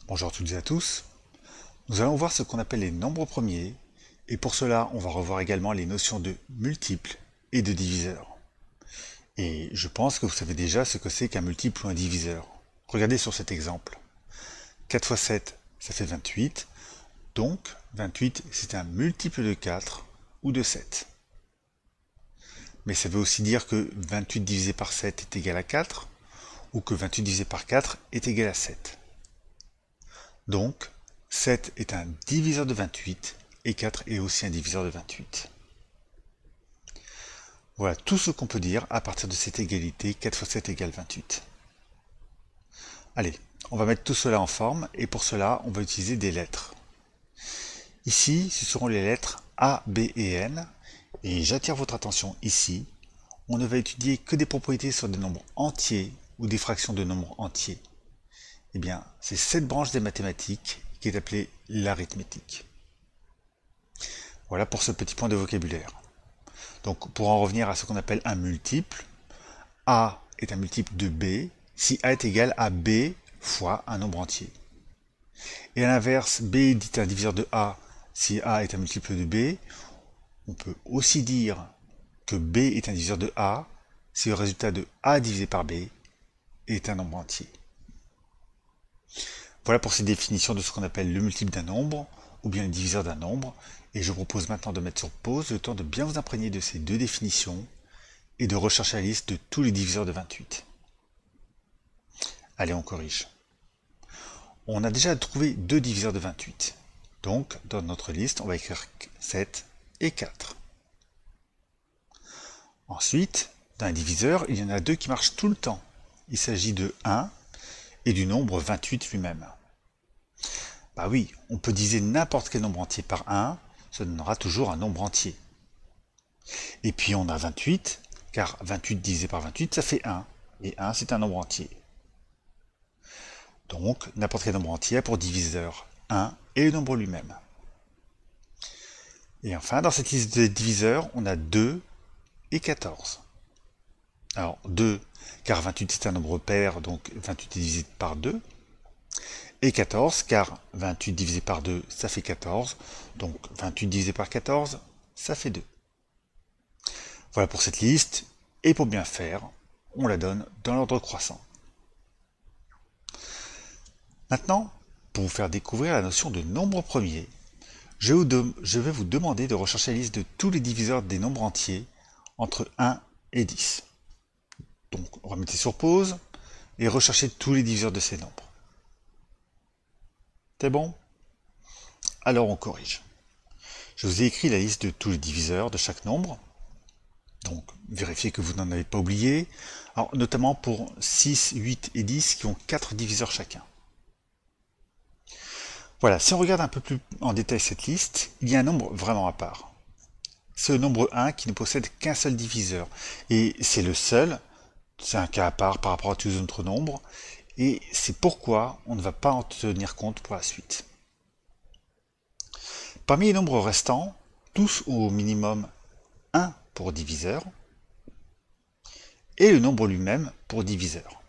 Bonjour à toutes et à tous. Nous allons voir ce qu'on appelle les nombres premiers, et pour cela, on va revoir également les notions de multiples et de diviseurs. Et je pense que vous savez déjà ce que c'est qu'un multiple ou un diviseur. Regardez sur cet exemple. 4 fois 7, ça fait 28. Donc, 28, c'est un multiple de 4 ou de 7. Mais ça veut aussi dire que 28 divisé par 7 est égal à 4, ou que 28 divisé par 4 est égal à 7. Donc, 7 est un diviseur de 28 et 4 est aussi un diviseur de 28. Voilà tout ce qu'on peut dire à partir de cette égalité 4 fois 7 égale 28. Allez, on va mettre tout cela en forme et pour cela, on va utiliser des lettres. Ici, ce seront les lettres A, B et N. Et j'attire votre attention ici. On ne va étudier que des propriétés sur des nombres entiers ou des fractions de nombres entiers. Eh bien, c'est cette branche des mathématiques qui est appelée l'arithmétique. Voilà pour ce petit point de vocabulaire. Donc, pour en revenir à ce qu'on appelle un multiple, A est un multiple de B si A est égal à B fois un nombre entier. Et à l'inverse, B est un diviseur de A si A est un multiple de B. On peut aussi dire que B est un diviseur de A si le résultat de A divisé par B est un nombre entier. Voilà pour ces définitions de ce qu'on appelle le multiple d'un nombre, ou bien le diviseur d'un nombre, et je vous propose maintenant de mettre sur pause le temps de bien vous imprégner de ces deux définitions, et de rechercher la liste de tous les diviseurs de 28. Allez, on corrige. On a déjà trouvé deux diviseurs de 28, donc dans notre liste, on va écrire 7 et 4. Ensuite, dans un diviseur, il y en a deux qui marchent tout le temps. Il s'agit de 1 et du nombre 28 lui-même. Bah oui, on peut diviser n'importe quel nombre entier par 1, ça donnera toujours un nombre entier. Et puis on a 28, car 28 divisé par 28, ça fait 1. Et 1, c'est un nombre entier. Donc, n'importe quel nombre entier a pour diviseur 1 et le nombre lui-même. Et enfin, dans cette liste de diviseurs, on a 2 et 14. Alors, 2, car 28 c'est un nombre pair, donc 28 est divisé par 2. Et 14, car 28 divisé par 2, ça fait 14. Donc 28 divisé par 14, ça fait 2. Voilà pour cette liste. Et pour bien faire, on la donne dans l'ordre croissant. Maintenant, pour vous faire découvrir la notion de nombre premier, je vais vous demander de rechercher la liste de tous les diviseurs des nombres entiers entre 1 et 10. Donc, remettez sur pause et recherchez tous les diviseurs de ces nombres. C'est bon? Alors on corrige. Je vous ai écrit la liste de tous les diviseurs de chaque nombre. Donc vérifiez que vous n'en avez pas oublié. Alors, notamment pour 6, 8 et 10 qui ont 4 diviseurs chacun. Voilà, si on regarde un peu plus en détail cette liste, il y a un nombre vraiment à part. C'est le nombre 1 qui ne possède qu'un seul diviseur. Et c'est le seul, c'est un cas à part par rapport à tous les autres nombres. Et c'est pourquoi on ne va pas en tenir compte pour la suite. Parmi les nombres restants, tous ont au minimum 1 pour diviseur et le nombre lui-même pour diviseur.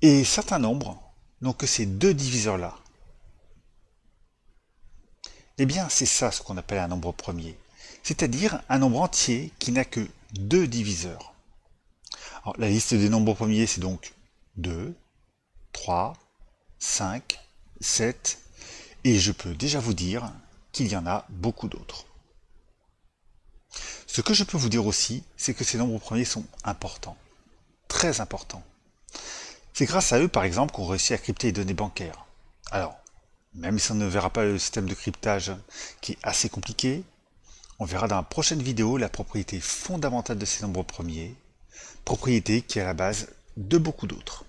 Et certains nombres n'ont que ces deux diviseurs-là. Eh bien, c'est ça ce qu'on appelle un nombre premier, c'est-à-dire un nombre entier qui n'a que deux diviseurs. Alors, la liste des nombres premiers, c'est donc 2, 3, 5, 7, et je peux déjà vous dire qu'il y en a beaucoup d'autres. Ce que je peux vous dire aussi, c'est que ces nombres premiers sont importants, très importants. C'est grâce à eux, par exemple, qu'on réussit à crypter les données bancaires. Alors, même si on ne verra pas le système de cryptage qui est assez compliqué, on verra dans la prochaine vidéo la propriété fondamentale de ces nombres premiers, propriété qui est à la base de beaucoup d'autres.